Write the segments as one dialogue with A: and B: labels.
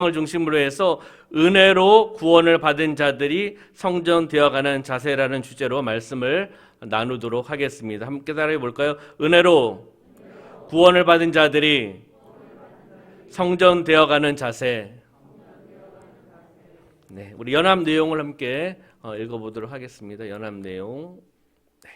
A: 을 중심으로 해서 은혜로 구원을 받은 자들이 성전되어가는 자세라는 주제로 말씀을 나누도록 하겠습니다. 함께 따라해 볼까요? 은혜로 구원을 받은 자들이 성전되어가는 자세. 네, 우리 연합 내용을 함께 읽어보도록 하겠습니다. 연합 내용. 네,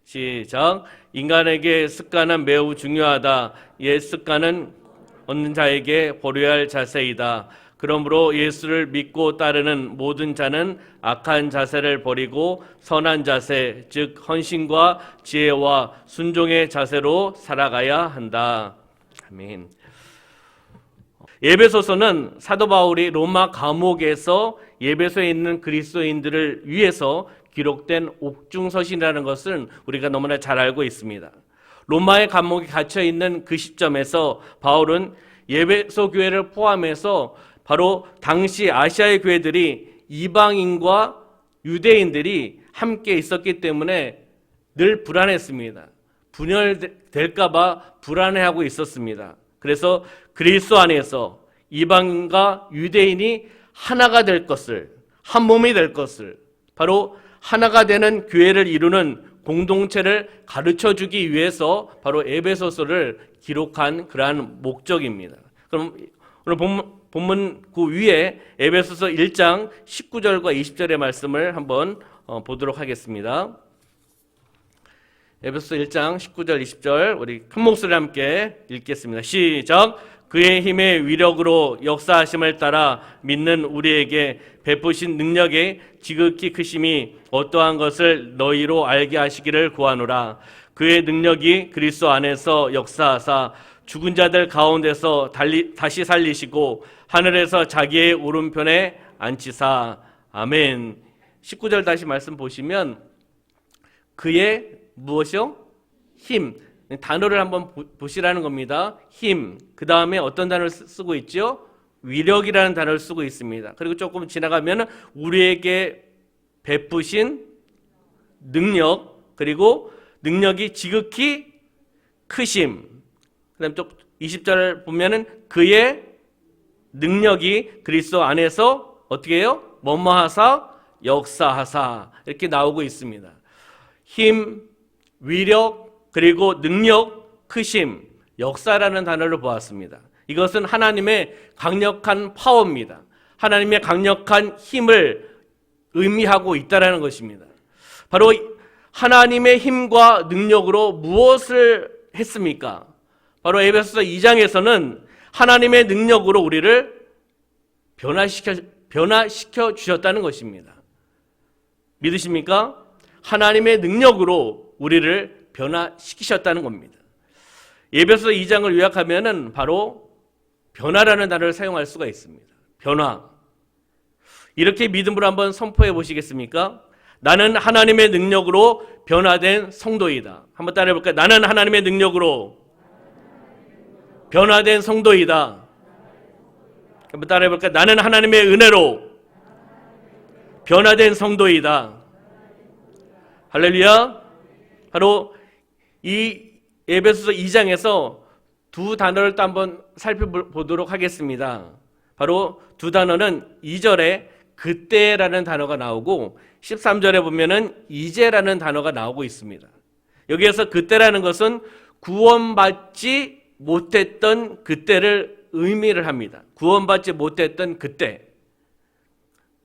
A: 시작. 인간에게 습관은 매우 중요하다. 옛 습관은 얻는 자에게 보려야 할 자세이다. 그러므로 예수를 믿고 따르는 모든 자는 악한 자세를 버리고 선한 자세, 즉 헌신과 지혜와 순종의 자세로 살아가야 한다. 아멘. 에베소서는 사도 바울이 로마 감옥에서 에베소에 있는 그리스도인들을 위해서 기록된 옥중서신이라는 것을 우리가 너무나 잘 알고 있습니다. 로마의 감옥에 갇혀 있는 그 시점에서 바울은 에베소 교회를 포함해서 바로 당시 아시아의 교회들이 이방인과 유대인들이 함께 있었기 때문에 늘 불안했습니다. 분열될까 봐 불안해하고 있었습니다. 그래서 그리스도 안에서 이방인과 유대인이 하나가 될 것을, 한 몸이 될 것을, 바로 하나가 되는 교회를 이루는 공동체를 가르쳐주기 위해서 바로 에베소서를 기록한 그러한 목적입니다. 그럼 오늘 본문 그 위에 에베소서 1장 19절과 20절의 말씀을 한번 보도록 하겠습니다. 에베소서 1장 19절 20절 우리 큰 목소리로 함께 읽겠습니다. 시작. 그의 힘의 위력으로 역사하심을 따라 믿는 우리에게 베푸신 능력의 지극히 크심이 어떠한 것을 너희로 알게 하시기를 구하노라. 그의 능력이 그리스도 안에서 역사하사 죽은 자들 가운데서 다시 살리시고 하늘에서 자기의 오른편에 앉히사. 아멘. 19절 다시 말씀 보시면 그의 무엇이요? 힘. 단어를 한번 보시라는 겁니다. 힘. 그 다음에 어떤 단어를 쓰고 있죠? 위력이라는 단어를 쓰고 있습니다. 그리고 조금 지나가면 우리에게 베푸신 능력, 그리고 능력이 지극히 크심. 그 다음에 또 20절을 보면은 그의 능력이 그리스도 안에서 어떻게 해요? 뭐뭐하사 역사하사 이렇게 나오고 있습니다. 힘, 위력, 그리고 능력, 크심, 역사라는 단어를 보았습니다. 이것은 하나님의 강력한 파워입니다. 하나님의 강력한 힘을 의미하고 있다는 것입니다. 바로 하나님의 힘과 능력으로 무엇을 했습니까? 바로 에베소서 2장에서는 하나님의 능력으로 우리를 변화시켜 주셨다는 것입니다. 믿으십니까? 하나님의 능력으로 우리를 변화시키셨다는 겁니다. 에베소서 2장을 요약하면은 바로 변화라는 단어를 사용할 수가 있습니다. 변화. 이렇게 믿음으로 한번 선포해 보시겠습니까? 나는 하나님의 능력으로 변화된 성도이다. 한번 따라해 볼까요? 나는 하나님의 능력으로 변화된 성도이다. 한번 따라해 볼까요? 나는 하나님의 은혜로 변화된 성도이다. 할렐루야. 바로 이 에베소서 2장에서 두 단어를 또 한번 살펴보도록 하겠습니다. 바로 두 단어는 2절에 그때라는 단어가 나오고 13절에 보면은 이제라는 단어가 나오고 있습니다. 여기에서 그때라는 것은 구원받지 못했던 그때를 의미를 합니다. 구원받지 못했던 그때.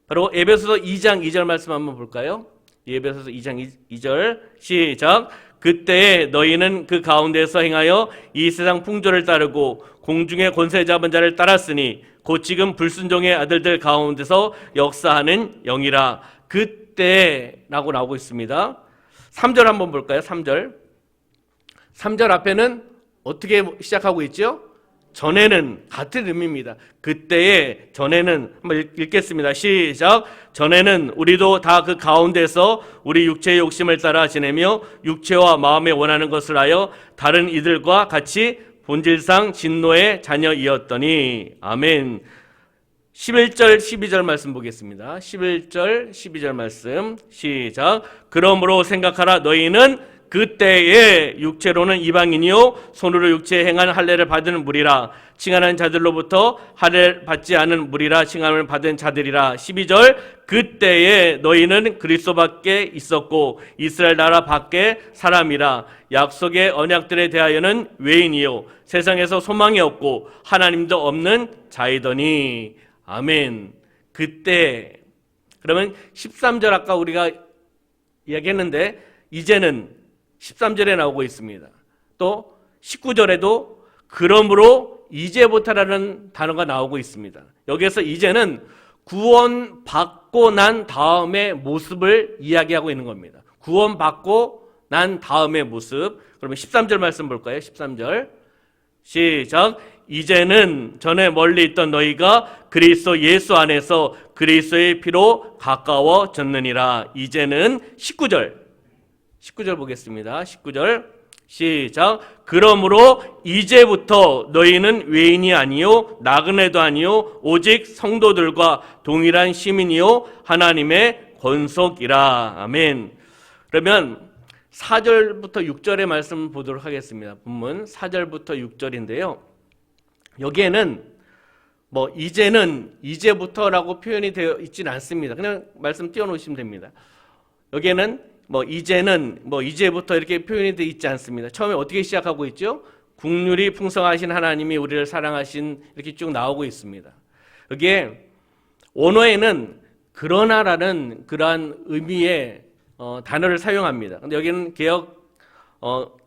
A: 바로 에베소서 2장 2절 말씀 한번 볼까요? 에베소서 2장 2절 시작. 그때에 너희는 그 가운데서 행하여 이 세상 풍조를 따르고 공중의 권세 잡은 자를 따랐으니 곧 지금 불순종의 아들들 가운데서 역사하는 영이라. 그때라고 나오고 있습니다. 3절 한번 볼까요? 3절. 3절 앞에는 어떻게 시작하고 있죠? 전에는 같은 의미입니다. 그때에 전에는 한번 읽겠습니다. 시작. 전에는 우리도 다 그 가운데서 우리 육체의 욕심을 따라 지내며 육체와 마음에 원하는 것을 하여 다른 이들과 같이 본질상 진노의 자녀이었더니. 아멘. 11절 12절 말씀 보겠습니다. 11절 12절 말씀 시작. 그러므로 생각하라. 너희는 그때에 육체로는 이방인이요 손으로 육체에 행한 할례를 받은 무리라. 칭하는 자들로부터 할례를 받지 않은 무리라. 칭함을 받은 자들이라. 12절 그때에 너희는 그리스도 밖에 있었고 이스라엘 나라 밖에 사람이라. 약속의 언약들에 대하여는 외인이요 세상에서 소망이 없고 하나님도 없는 자이더니. 아멘. 그때. 그러면 13절 아까 우리가 이야기했는데 이제는 13절에 나오고 있습니다. 또 19절에도 그러므로 이제부터라는 단어가 나오고 있습니다. 여기에서 이제는 구원받고 난 다음의 모습을 이야기하고 있는 겁니다. 구원받고 난 다음의 모습. 그러면 13절 말씀 볼까요? 13절 시작. 이제는 전에 멀리 있던 너희가 그리스도 예수 안에서 그리스도의 피로 가까워졌느니라. 이제는 19절 보겠습니다. 19절 시작. 그러므로 이제부터 너희는 외인이 아니요 나그네도 아니요 오직 성도들과 동일한 시민이요 하나님의 권속이라. 아멘. 그러면 4절부터 6절의 말씀 보도록 하겠습니다. 본문 4절부터 6절인데요. 여기에는 이제는 이제부터라고 표현이 되어 있지는 않습니다. 그냥 말씀 띄워놓으시면 됩니다. 여기에는 이제는 이제부터 이렇게 표현이 되어 있지 않습니다. 처음에 어떻게 시작하고 있죠? 국률이 풍성하신 하나님이 우리를 사랑하신 이렇게 쭉 나오고 있습니다. 여기에 원어에는 그러나라는 그러한 의미의 단어를 사용합니다. 근데 여기는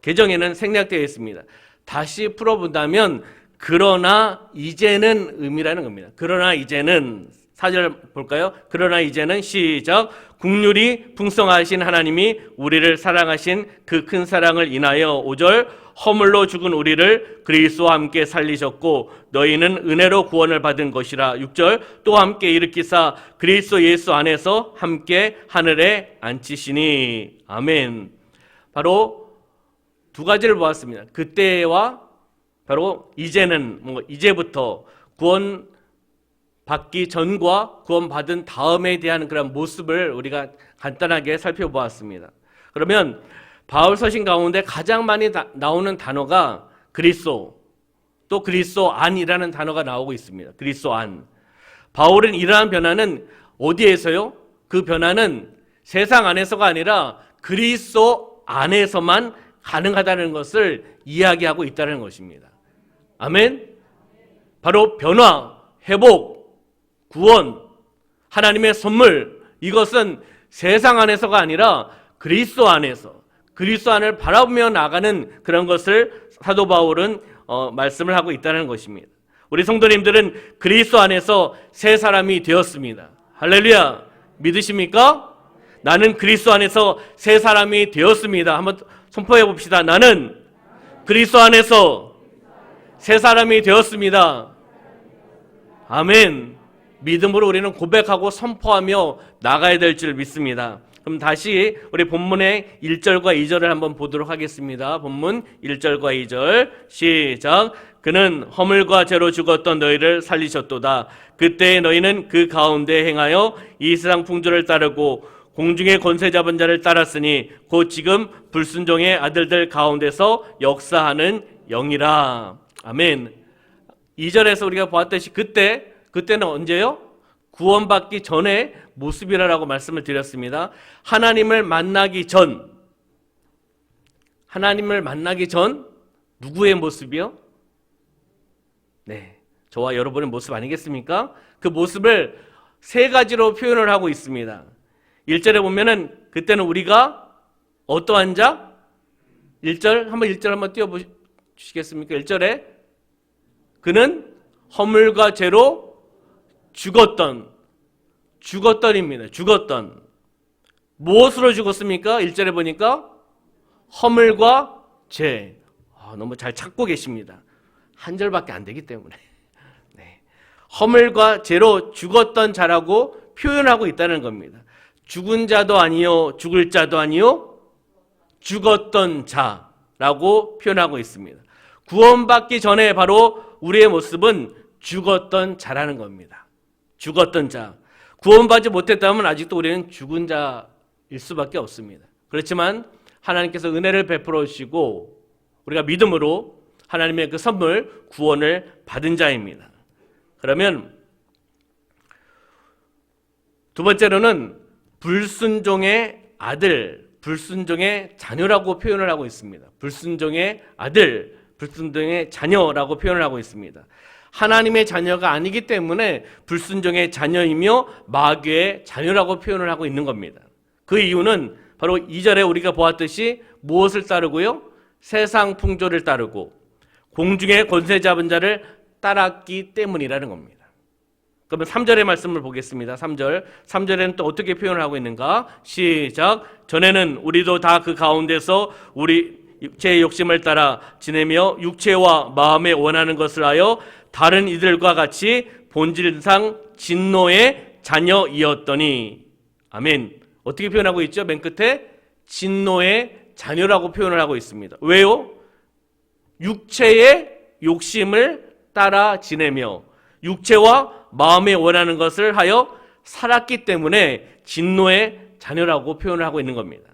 A: 개정에는 생략되어 있습니다. 다시 풀어본다면 그러나 이제는 의미라는 겁니다. 그러나 이제는 4절 볼까요? 그러나 이제는 시작. 국률이 풍성하신 하나님이 우리를 사랑하신 그 큰 사랑을 인하여 5절 허물로 죽은 우리를 그리스도와 함께 살리셨고 너희는 은혜로 구원을 받은 것이라. 6절 또 함께 일으키사 그리스도 예수 안에서 함께 하늘에 앉히시니. 아멘. 바로 두 가지를 보았습니다. 그때와 바로 이제는 이제부터 구원 받기 전과 구원받은 다음에 대한 그런 모습을 우리가 간단하게 살펴보았습니다. 그러면 바울 서신 가운데 가장 많이 나오는 단어가 그리스도, 또 그리스도 안이라는 단어가 나오고 있습니다. 그리스도 안. 바울은 이러한 변화는 어디에서요? 그 변화는 세상 안에서가 아니라 그리스도 안에서만 가능하다는 것을 이야기하고 있다는 것입니다. 아멘. 바로 변화, 회복, 구원, 하나님의 선물, 이것은 세상 안에서가 아니라 그리스도 안에서, 그리스도 안을 바라보며 나가는 그런 것을 사도 바울은 말씀을 하고 있다는 것입니다. 우리 성도님들은 그리스도 안에서 새 사람이 되었습니다. 할렐루야. 믿으십니까? 나는 그리스도 안에서 새 사람이 되었습니다. 한번 선포해 봅시다. 나는 그리스도 안에서 새 사람이 되었습니다. 아멘. 믿음으로 우리는 고백하고 선포하며 나가야 될 줄 믿습니다. 그럼 다시 우리 본문의 1절과 2절을 한번 보도록 하겠습니다. 본문 1절과 2절 시작. 그는 허물과 죄로 죽었던 너희를 살리셨도다. 그때 너희는 그 가운데 행하여 이 세상 풍조를 따르고 공중의 권세 잡은 자를 따랐으니 곧 지금 불순종의 아들들 가운데서 역사하는 영이라. 아멘. 2절에서 우리가 보았듯이 그때는 언제요? 구원받기 전의 모습이라고 말씀을 드렸습니다. 하나님을 만나기 전 누구의 모습이요? 네, 저와 여러분의 모습 아니겠습니까? 그 모습을 세 가지로 표현을 하고 있습니다. 1절에 보면은 그때는 우리가 어떠한 자? 1절 한번 띄워주시겠습니까? 1절에 그는 허물과 죄로 죽었던입니다. 죽었던. 무엇으로 죽었습니까? 1절에 보니까 허물과 죄. 너무 잘 찾고 계십니다. 한 절밖에 안 되기 때문에. 네. 허물과 죄로 죽었던 자라고 표현하고 있다는 겁니다. 죽은 자도 아니요, 죽을 자도 아니요, 죽었던 자라고 표현하고 있습니다. 구원받기 전에 바로 우리의 모습은 죽었던 자라는 겁니다. 죽었던 자. 구원받지 못했다면 아직도 우리는 죽은 자일 수밖에 없습니다. 그렇지만 하나님께서 은혜를 베풀어 주시고 우리가 믿음으로 하나님의 그 선물 구원을 받은 자입니다. 그러면 두 번째로는 불순종의 아들, 불순종의 자녀라고 표현을 하고 있습니다. 불순종의 아들, 불순종의 자녀라고 표현을 하고 있습니다. 하나님의 자녀가 아니기 때문에 불순종의 자녀이며 마귀의 자녀라고 표현을 하고 있는 겁니다. 그 이유는 바로 2절에 우리가 보았듯이 무엇을 따르고요? 세상 풍조를 따르고 공중의 권세 잡은 자를 따랐기 때문이라는 겁니다. 그러면 3절의 말씀을 보겠습니다. 3절에는 또 어떻게 표현을 하고 있는가? 시작. 전에는 우리도 다 그 가운데서 우리 육체의 욕심을 따라 지내며 육체와 마음에 원하는 것을 하여 다른 이들과 같이 본질상 진노의 자녀이었더니. 아멘. 어떻게 표현하고 있죠? 맨 끝에 진노의 자녀라고 표현을 하고 있습니다. 왜요? 육체의 욕심을 따라 지내며 육체와 마음에 원하는 것을 하여 살았기 때문에 진노의 자녀라고 표현을 하고 있는 겁니다.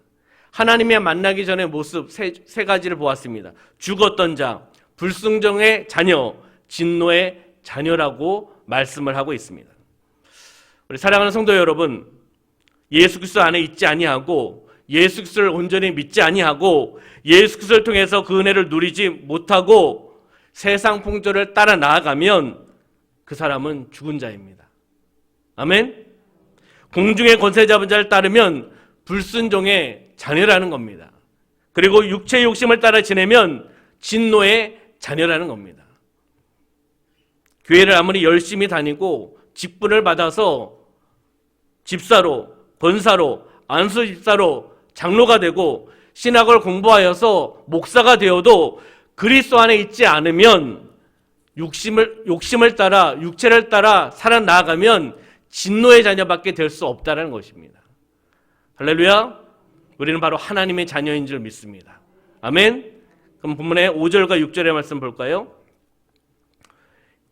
A: 하나님의 만나기 전의 모습 세 가지를 보았습니다. 죽었던 자, 불순종의 자녀, 진노의 자녀라고 말씀을 하고 있습니다. 우리 사랑하는 성도 여러분, 예수 그리스도 안에 있지 아니하고 예수 그리스도를 온전히 믿지 아니하고 예수 그리스도를 통해서 그 은혜를 누리지 못하고 세상 풍조를 따라 나아가면 그 사람은 죽은 자입니다. 아멘? 공중의 권세 잡은 자를 따르면 불순종의 자녀라는 겁니다. 그리고 육체의 욕심을 따라 지내면 진노의 자녀라는 겁니다. 교회를 아무리 열심히 다니고 직분을 받아서 집사로, 권사로, 안수 집사로, 장로가 되고 신학을 공부하여서 목사가 되어도 그리스도 안에 있지 않으면 욕심을 따라 육체를 따라 살아나가면 진노의 자녀밖에 될 수 없다는 것입니다. 할렐루야. 우리는 바로 하나님의 자녀인 줄 믿습니다. 아멘. 그럼 본문의 5절과 6절의 말씀 볼까요?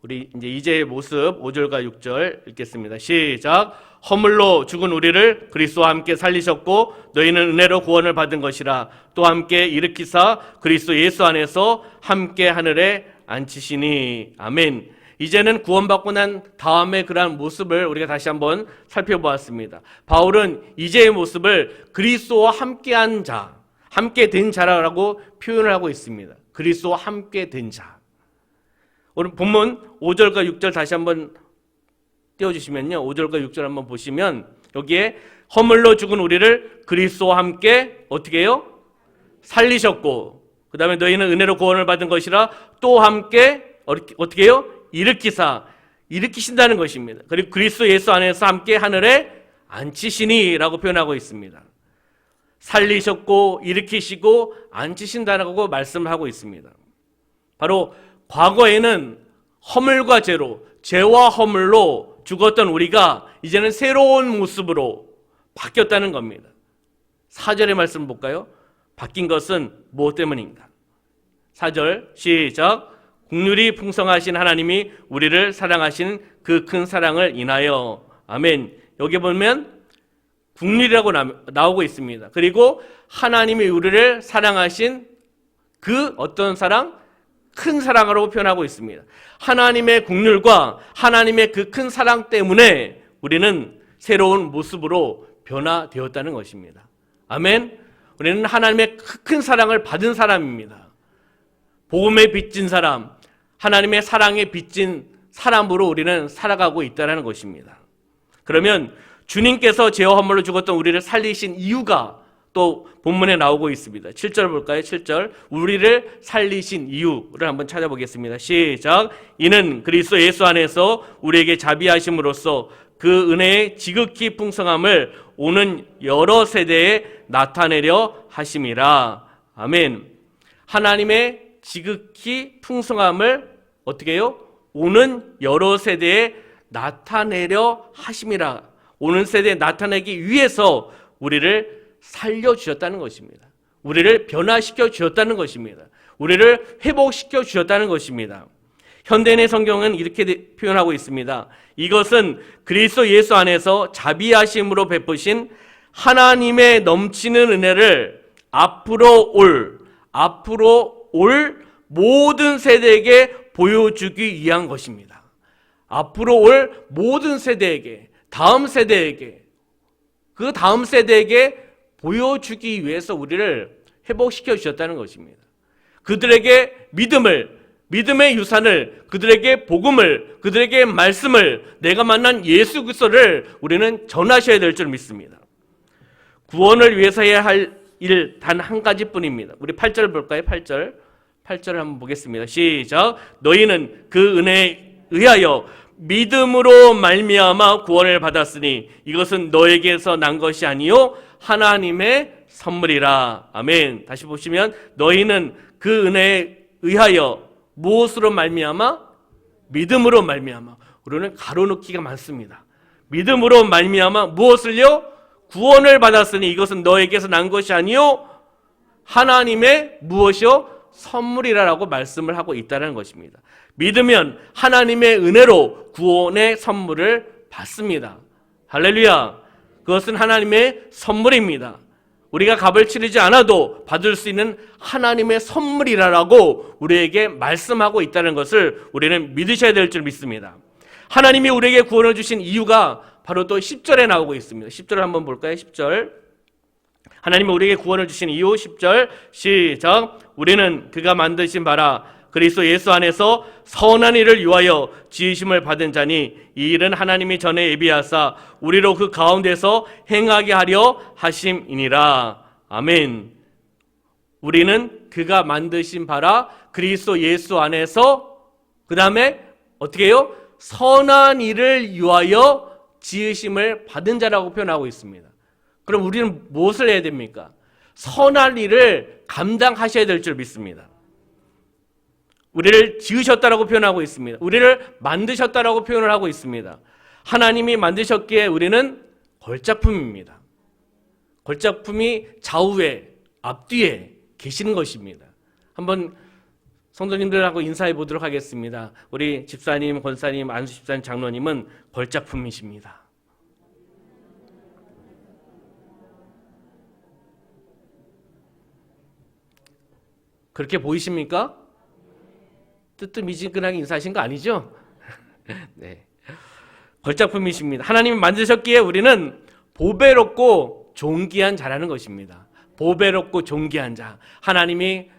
A: 우리 이제 이제의 모습 5절과 6절 읽겠습니다. 시작. 허물로 죽은 우리를 그리스도와 함께 살리셨고 너희는 은혜로 구원을 받은 것이라. 또 함께 일으키사 그리스도 예수 안에서 함께 하늘에 앉히시니. 아멘. 이제는 구원받고 난 다음에 그러한 모습을 우리가 다시 한번 살펴보았습니다. 바울은 이제의 모습을 그리스도와 함께한 자, 함께 된 자라고 표현을 하고 있습니다. 그리스도와 함께 된 자. 오늘 본문 5절과 6절 다시 한번 띄워주시면요. 5절과 6절 한번 보시면 여기에 허물로 죽은 우리를 그리스도와 함께 어떻게 해요? 살리셨고 그 다음에 너희는 은혜로 구원을 받은 것이라 또 함께 어떻게 해요? 일으키신다는 것입니다. 그리고 그리스도 예수 안에서 함께 하늘에 앉히시니 라고 표현하고 있습니다. 살리셨고 일으키시고 앉히신다라고 말씀을 하고 있습니다. 바로 과거에는 허물과 죄와 허물로 죽었던 우리가 이제는 새로운 모습으로 바뀌었다는 겁니다. 4절의 말씀 볼까요? 바뀐 것은 무엇 때문인가? 4절 시작. 긍휼이 풍성하신 하나님이 우리를 사랑하신 그 큰 사랑을 인하여. 아멘. 여기 보면 긍휼이라고 나오고 있습니다. 그리고 하나님이 우리를 사랑하신 그 어떤 사랑? 큰 사랑으로 표현하고 있습니다. 하나님의 긍휼과 하나님의 그 큰 사랑 때문에 우리는 새로운 모습으로 변화되었다는 것입니다. 아멘. 우리는 하나님의 큰 사랑을 받은 사람입니다. 복음에 빚진 사람, 하나님의 사랑에 빚진 사람으로 우리는 살아가고 있다는 것입니다. 그러면 주님께서 죄와 허물로 죽었던 우리를 살리신 이유가 또 본문에 나오고 있습니다. 7절 볼까요? 7절. 우리를 살리신 이유를 한번 찾아보겠습니다. 시작. 이는 그리스도 예수 안에서 우리에게 자비하심으로써 그 은혜의 지극히 풍성함을 오는 여러 세대에 나타내려 하심이라. 아멘. 하나님의 지극히 풍성함을 어떻게 해요? 오는 여러 세대에 나타내려 하심이라. 오는 세대에 나타내기 위해서 우리를 살려주셨다는 것입니다. 우리를 변화시켜 주셨다는 것입니다. 우리를 회복시켜 주셨다는 것입니다. 현대인의 성경은 이렇게 표현하고 있습니다. 이것은 그리스도 예수 안에서 자비하심으로 베푸신 하나님의 넘치는 은혜를 앞으로 올 모든 세대에게 보여주기 위한 것입니다. 앞으로 올 모든 세대에게, 다음 세대에게, 그 다음 세대에게 보여주기 위해서 우리를 회복시켜 주셨다는 것입니다. 그들에게 믿음의 유산을, 그들에게 복음을, 그들에게 말씀을, 내가 만난 예수 그리스도를 우리는 전하셔야 될 줄 믿습니다. 구원을 위해서 해야 할 일 단 한 가지뿐입니다. 우리 8절 볼까요? 8절 한번 보겠습니다. 시작. 너희는 그 은혜에 의하여 믿음으로 말미암아 구원을 받았으니 이것은 너에게서 난 것이 아니요 하나님의 선물이라. 아멘. 다시 보시면 너희는 그 은혜에 의하여 무엇으로 말미암아? 믿음으로 말미암아. 우리는 가로놓기가 많습니다. 믿음으로 말미암아 무엇을요? 구원을 받았으니 이것은 너에게서 난 것이 아니요 하나님의 무엇이요? 선물이라고 말씀을 하고 있다는 것입니다. 믿으면 하나님의 은혜로 구원의 선물을 받습니다. 할렐루야. 그것은 하나님의 선물입니다. 우리가 값을 치르지 않아도 받을 수 있는 하나님의 선물이라고 우리에게 말씀하고 있다는 것을 우리는 믿으셔야 될 줄 믿습니다. 하나님이 우리에게 구원을 주신 이유가 바로 또 10절에 나오고 있습니다. 10절을 한번 볼까요? 10절. 하나님이 우리에게 구원을 주신 이유 10절 시작. 우리는 그가 만드신 바라 그리스도 예수 안에서 선한 일을 위하여 지으심을 받은 자니 이 일은 하나님이 전에 예비하사 우리로 그 가운데서 행하게 하려 하심이니라. 아멘. 우리는 그가 만드신 바라 그리스도 예수 안에서 그 다음에 어떻게 해요? 선한 일을 위하여 지으심을 받은 자라고 표현하고 있습니다. 그럼 우리는 무엇을 해야 됩니까? 선한 일을 감당하셔야 될 줄 믿습니다. 우리를 지으셨다라고 표현하고 있습니다. 우리를 만드셨다라고 표현을 하고 있습니다. 하나님이 만드셨기에 우리는 걸작품입니다. 걸작품이 좌우에 앞뒤에 계시는 것입니다. 한번 성도님들하고 인사해 보도록 하겠습니다. 우리 집사님, 권사님, 안수 집사님, 장로님은 걸작품이십니다. 그렇게 보이십니까? 뜨뜻미지근하게 인사하신 거 아니죠? 네. 걸작품이십니다. 하나님이 만드셨기에 우리는 보배롭고 존귀한 자라는 것입니다. 보배롭고 존귀한 자. 하나님이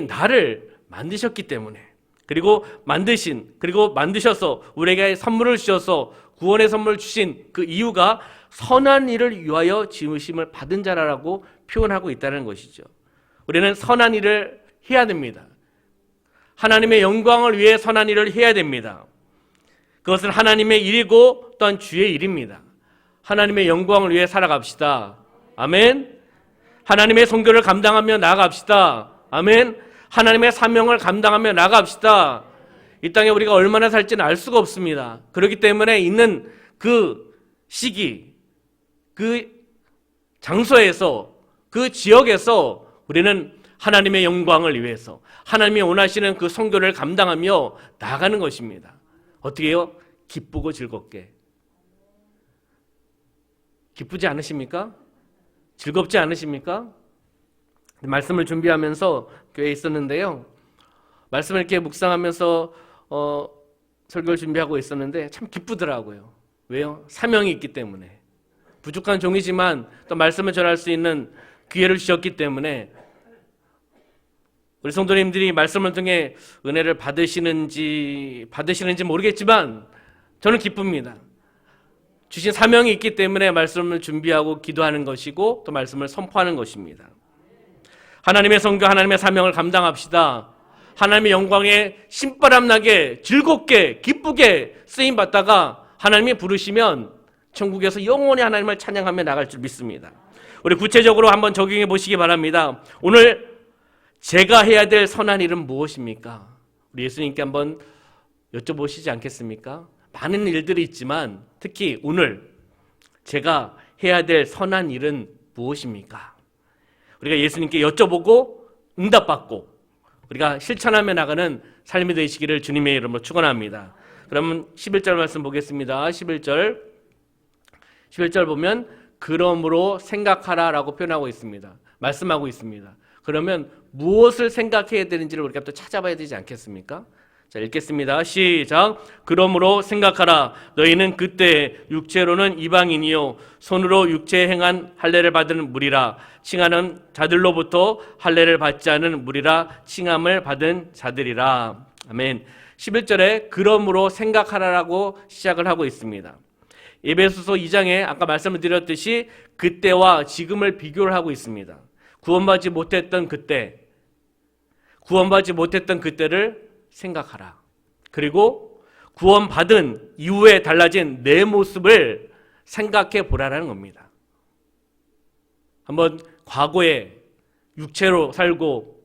A: 나를 만드셨기 때문에 그리고 만드셔서 우리에게 선물을 주셔서 구원의 선물을 주신 그 이유가 선한 일을 위하여 지으심을 받은 자라고 표현하고 있다는 것이죠. 우리는 선한 일을 해야 됩니다. 하나님의 영광을 위해 선한 일을 해야 됩니다. 그것은 하나님의 일이고 또한 주의 일입니다. 하나님의 영광을 위해 살아갑시다. 아멘. 하나님의 선교를 감당하며 나아갑시다. 아멘. 하나님의 사명을 감당하며 나아갑시다. 이 땅에 우리가 얼마나 살지는 알 수가 없습니다. 그렇기 때문에 있는 그 시기, 그 장소에서, 그 지역에서 우리는 하나님의 영광을 위해서 하나님이 원하시는 그 선교를 감당하며 나아가는 것입니다. 어떻게 해요? 기쁘고 즐겁게. 기쁘지 않으십니까? 즐겁지 않으십니까? 말씀을 준비하면서 교회에 있었는데요. 말씀을 이렇게 묵상하면서 설교를 준비하고 있었는데 참 기쁘더라고요. 왜요? 사명이 있기 때문에. 부족한 종이지만 또 말씀을 전할 수 있는 기회를 주셨기 때문에 우리 성도님들이 말씀을 통해 은혜를 받으시는지 모르겠지만 저는 기쁩니다. 주신 사명이 있기 때문에 말씀을 준비하고 기도하는 것이고 또 말씀을 선포하는 것입니다. 하나님의 선교, 하나님의 사명을 감당합시다. 하나님의 영광에 신바람나게 즐겁게 기쁘게 쓰임받다가 하나님이 부르시면 천국에서 영원히 하나님을 찬양하며 나갈 줄 믿습니다. 우리 구체적으로 한번 적용해 보시기 바랍니다. 오늘 제가 해야 될 선한 일은 무엇입니까? 우리 예수님께 한번 여쭤보시지 않겠습니까? 많은 일들이 있지만 특히 오늘 제가 해야 될 선한 일은 무엇입니까? 우리가 예수님께 여쭤보고 응답받고 우리가 실천하며 나가는 삶이 되시기를 주님의 이름으로 축원합니다. 그러면 11절 말씀 보겠습니다. 11절 보면 그러므로 생각하라라고 표현하고 있습니다. 말씀하고 있습니다. 그러면 무엇을 생각해야 되는지를 우리가 또 찾아봐야 되지 않겠습니까? 자, 읽겠습니다. 시작. 그러므로 생각하라. 너희는 그때 육체로는 이방인이요 손으로 육체에 행한 할례를 받은 무리라. 칭하는 자들로부터 할례를 받지 않은 무리라. 칭함을 받은 자들이라. 아멘. 11절에 그러므로 생각하라라고 시작을 하고 있습니다. 에베소서 2장에 아까 말씀을 드렸듯이 그때와 지금을 비교를 하고 있습니다. 구원받지 못했던 그때를 생각하라. 그리고 구원받은 이후에 달라진 내 모습을 생각해 보라라는 겁니다. 한번 과거에 육체로 살고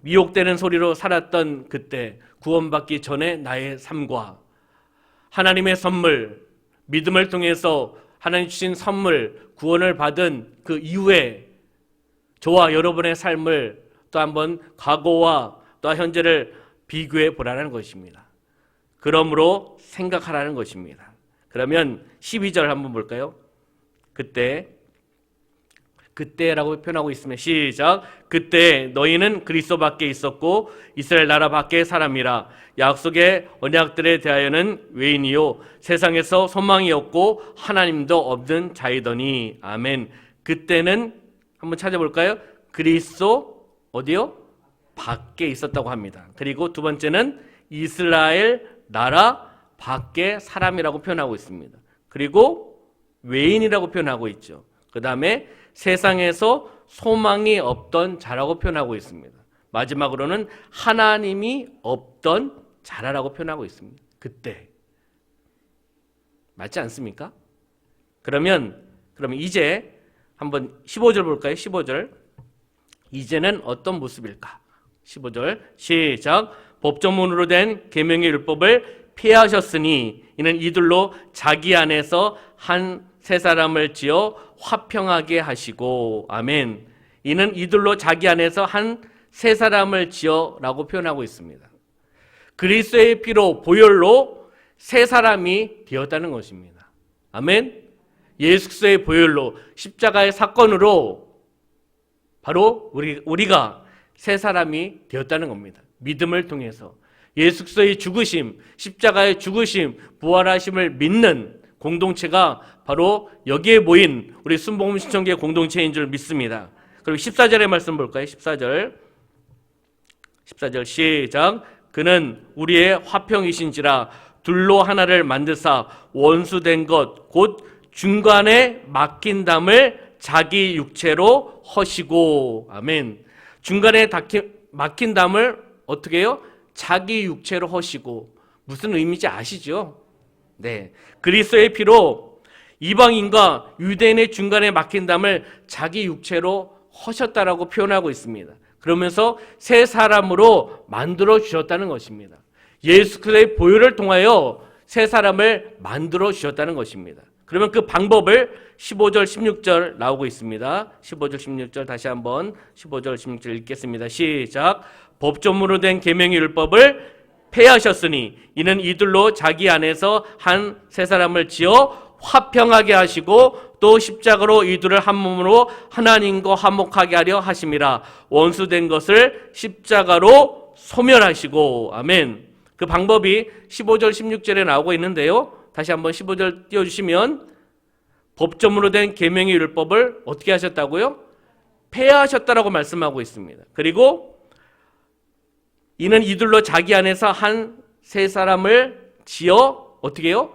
A: 미혹되는 소리로 살았던 그때, 구원받기 전에 나의 삶과 하나님의 선물, 믿음을 통해서 하나님 주신 선물, 구원을 받은 그 이후에 저와 여러분의 삶을 또 한번 과거와 또 현재를 비교해 보라는 것입니다. 그러므로 생각하라는 것입니다. 그러면 12절 한번 볼까요? 그때라고 표현하고 있으면 시작. 그때 너희는 그리스도 밖에 있었고 이스라엘 나라 밖의 사람이라. 약속의 언약들에 대하여는 외인이요 세상에서 소망이 없고 하나님도 없는 자이더니. 아멘. 그때는 한번 찾아볼까요? 그리스도 어디요? 밖에 있었다고 합니다. 그리고 두 번째는 이스라엘 나라 밖의 사람이라고 표현하고 있습니다. 그리고 외인이라고 표현하고 있죠. 그 다음에 세상에서 소망이 없던 자라고 표현하고 있습니다. 마지막으로는 하나님이 없던 자라라고 표현하고 있습니다. 그때. 맞지 않습니까? 그러면 이제 한번 15절 볼까요? 15절. 이제는 어떤 모습일까? 15절 시작. 법조문으로 된 계명의 율법을 폐하셨으니 이는 이들로 자기 안에서 한 세 사람을 지어 화평하게 하시고. 아멘. 이는 이들로 자기 안에서 한 세 사람을 지어라고 표현하고 있습니다. 그리스도의 피로 보혈로 세 사람이 되었다는 것입니다. 아멘. 예수 그리스도의 보혈로 십자가의 사건으로 바로 우리가 세 사람이 되었다는 겁니다. 믿음을 통해서 예수 그리스도의 죽으심, 십자가의 죽으심, 부활하심을 믿는 공동체가 바로 여기에 모인 우리 순복음 신청교회 공동체인 줄 믿습니다. 그리고 14절의 말씀 볼까요? 14절 시작. 그는 우리의 화평이신지라 둘로 하나를 만드사 원수된 것 곧 중간에 막힌 담을 자기 육체로 허시고. 아멘. 중간에 막힌 담을 어떻게 해요? 자기 육체로 허시고. 무슨 의미인지 아시죠? 네. 그리스도의 피로 이방인과 유대인의 중간에 막힌 담을 자기 육체로 허셨다라고 표현하고 있습니다. 그러면서 새 사람으로 만들어 주셨다는 것입니다. 예수 그리스도의 보혈을 통하여 새 사람을 만들어 주셨다는 것입니다. 그러면 그 방법을 15절 16절 나오고 있습니다. 15절 16절 다시 한번 15절 16절 읽겠습니다. 시작. 법조문으로 된 계명의 율법을 폐하셨으니 이는 이들로 자기 안에서 한 세 사람을 지어 화평하게 하시고 또 십자가로 이들을 한 몸으로 하나님과 화목하게 하려 하심이라. 원수된 것을 십자가로 소멸하시고. 아멘. 그 방법이 15절 16절에 나오고 있는데요. 다시 한번 15절 띄워주시면 법조문으로 된 계명의 율법을 어떻게 하셨다고요? 폐하셨다라고 말씀하고 있습니다. 그리고 이는 이들로 자기 안에서 한 세 사람을 지어 어떻게 해요?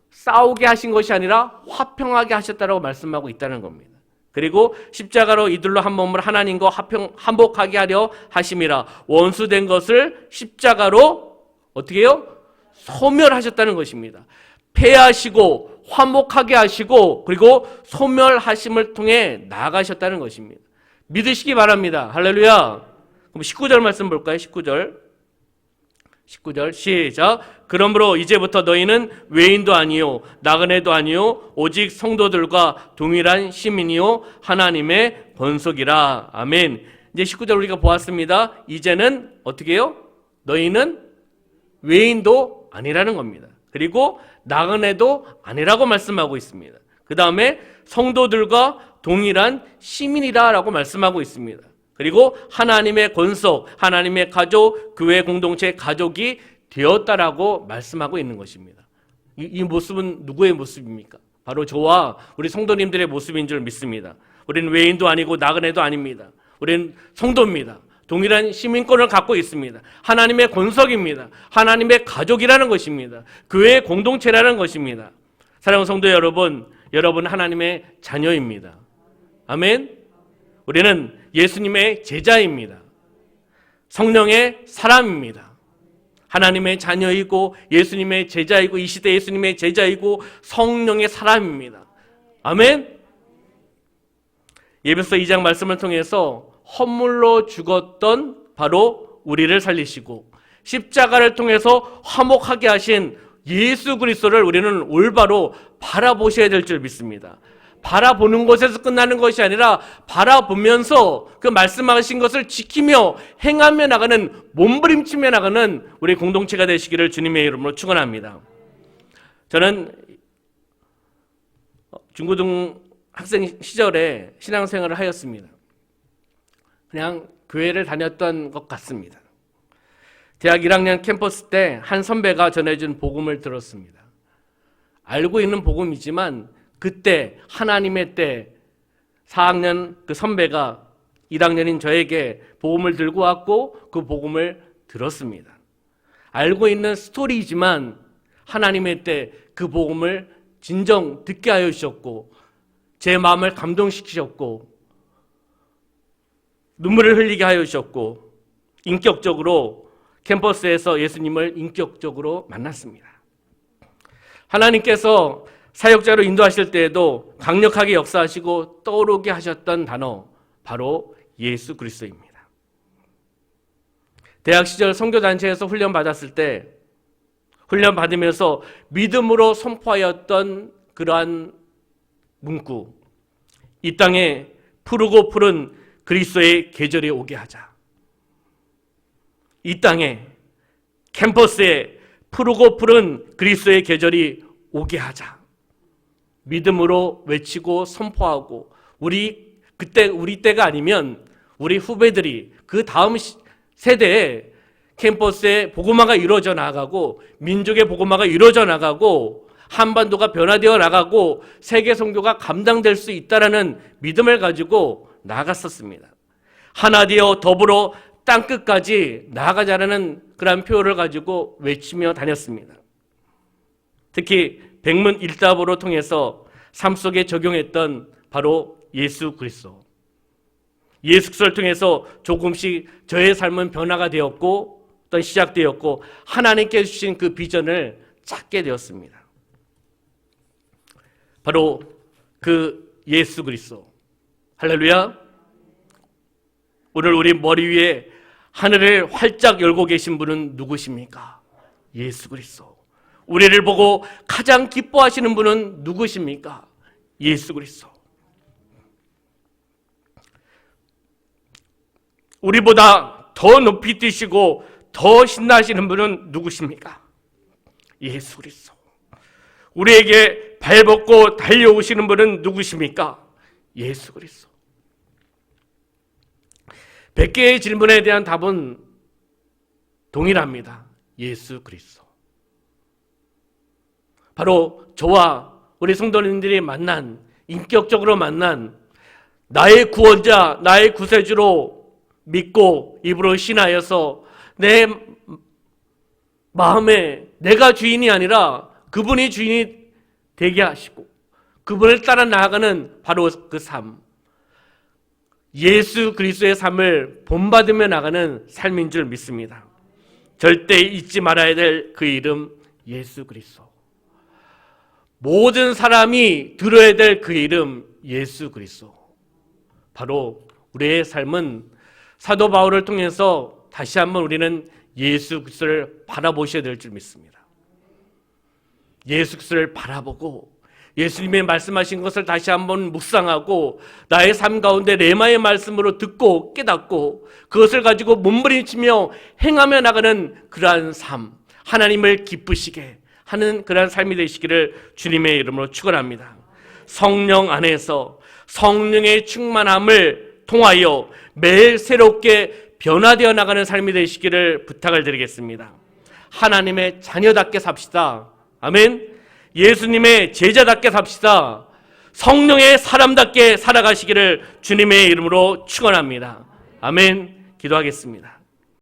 A: 싸우게 하신 것이 아니라 화평하게 하셨다라고 말씀하고 있다는 겁니다. 그리고 십자가로 이들로 한 몸을 하나님과 화목하게 하려 하심이라. 원수된 것을 십자가로 어떻게 해요? 소멸하셨다는 것입니다. 폐하시고 화목하게 하시고 그리고 소멸하심을 통해 나아가셨다는 것입니다. 믿으시기 바랍니다. 할렐루야. 그럼 19절 말씀 볼까요? 19절 시작. 그러므로 이제부터 너희는 외인도 아니요 나그네도 아니요 오직 성도들과 동일한 시민이요 하나님의 권속이라. 아멘. 이제 19절 우리가 보았습니다. 이제는 어떻게 해요? 너희는 외인도 아니라는 겁니다. 그리고 나그네도 아니라고 말씀하고 있습니다. 그 다음에 성도들과 동일한 시민이다라고 말씀하고 있습니다. 그리고 하나님의 권속, 하나님의 가족, 교회 공동체 가족이 되었다라고 말씀하고 있는 것입니다. 이 모습은 누구의 모습입니까? 바로 저와 우리 성도님들의 모습인 줄 믿습니다. 우리는 외인도 아니고 나그네도 아닙니다. 우리는 성도입니다. 동일한 시민권을 갖고 있습니다. 하나님의 권속입니다. 하나님의 가족이라는 것입니다. 교회의 공동체라는 것입니다. 사랑하는 성도 여러분, 여러분 하나님의 자녀입니다. 아멘. 우리는 예수님의 제자입니다. 성령의 사람입니다. 하나님의 자녀이고 예수님의 제자이고 이 시대 예수님의 제자이고 성령의 사람입니다. 아멘. 에베소 2장 말씀을 통해서 헌물로 죽었던 바로 우리를 살리시고 십자가를 통해서 화목하게 하신 예수 그리스도를 우리는 올바로 바라보셔야 될 줄 믿습니다. 바라보는 것에서 끝나는 것이 아니라 바라보면서 그 말씀하신 것을 지키며 행하며 나가는, 몸부림치며 나가는 우리 공동체가 되시기를 주님의 이름으로 축원합니다. 저는 중고등 학생 시절에 신앙생활을 하였습니다. 그냥 교회를 다녔던 것 같습니다. 대학 1학년 캠퍼스 때 한 선배가 전해준 복음을 들었습니다. 알고 있는 복음이지만 그때 하나님의 때 4학년 그 선배가 1학년인 저에게 복음을 들고 왔고 그 복음을 들었습니다. 알고 있는 스토리이지만 하나님의 때 그 복음을 진정 듣게 하여 주셨고 제 마음을 감동시키셨고 눈물을 흘리게 하여 주셨고 인격적으로 캠퍼스에서 예수님을 인격적으로 만났습니다. 하나님께서 사역자로 인도하실 때에도 강력하게 역사하시고 떠오르게 하셨던 단어 바로 예수 그리스도입니다. 대학 시절 선교단체에서 훈련 받았을 때 훈련 받으면서 믿음으로 선포하였던 그러한 문구, 이 땅에 푸르고 푸른 그리스도의 계절이 오게 하자. 이 땅에 캠퍼스에 푸르고 푸른 그리스도의 계절이 오게 하자. 믿음으로 외치고 선포하고 그때 우리 때가 아니면 우리 후배들이 그 다음 세대에 캠퍼스에 복음화가 이루어져 나가고 민족의 복음화가 이루어져 나가고 한반도가 변화되어 나가고 세계 선교가 감당될 수 있다라는 믿음을 가지고 나갔었습니다. 하나 되어 더불어 땅끝까지 나아가자라는 그런 표현을 가지고 외치며 다녔습니다. 특히 백문 일답으로 통해서 삶 속에 적용했던 바로 예수 그리스도. 예수 그리스도를 통해서 조금씩 저의 삶은 변화가 되었고 또 시작되었고 하나님께 주신 그 비전을 찾게 되었습니다. 바로 그 예수 그리스도. 할렐루야. 오늘 우리 머리 위에 하늘을 활짝 열고 계신 분은 누구십니까? 예수 그리스도. 우리를 보고 가장 기뻐하시는 분은 누구십니까? 예수 그리스도. 우리보다 더 높이 뛰시고 더 신나시는 분은 누구십니까? 예수 그리스도. 우리에게 발벗고 달려오시는 분은 누구십니까? 예수 그리스도. 100개의 질문에 대한 답은 동일합니다. 예수 그리스도. 바로 저와 우리 성도님들이 만난, 인격적으로 만난 나의 구원자, 나의 구세주로 믿고 입으로 신하여서 내 마음에 내가 주인이 아니라 그분이 주인이 되게 하시고 그분을 따라 나아가는 바로 그 삶, 예수 그리스도의 삶을 본받으며 나가는 삶인 줄 믿습니다. 절대 잊지 말아야 될 그 이름 예수 그리스도. 모든 사람이 들어야 될 그 이름 예수 그리스도. 바로 우리의 삶은 사도 바울을 통해서 다시 한번 우리는 예수 그리스도를 바라보셔야 될 줄 믿습니다. 예수 그리스도를 바라보고 예수님의 말씀하신 것을 다시 한번 묵상하고 나의 삶 가운데 레마의 말씀으로 듣고 깨닫고 그것을 가지고 몸부림치며 행하며 나가는 그러한 삶, 하나님을 기쁘시게 하는 그러한 삶이 되시기를 주님의 이름으로 축원합니다. 성령 안에서 성령의 충만함을 통하여 매일 새롭게 변화되어 나가는 삶이 되시기를 부탁을 드리겠습니다. 하나님의 자녀답게 삽시다. 아멘. 예수님의 제자답게 삽시다. 성령의 사람답게 살아가시기를 주님의 이름으로 축원합니다. 아멘. 기도하겠습니다.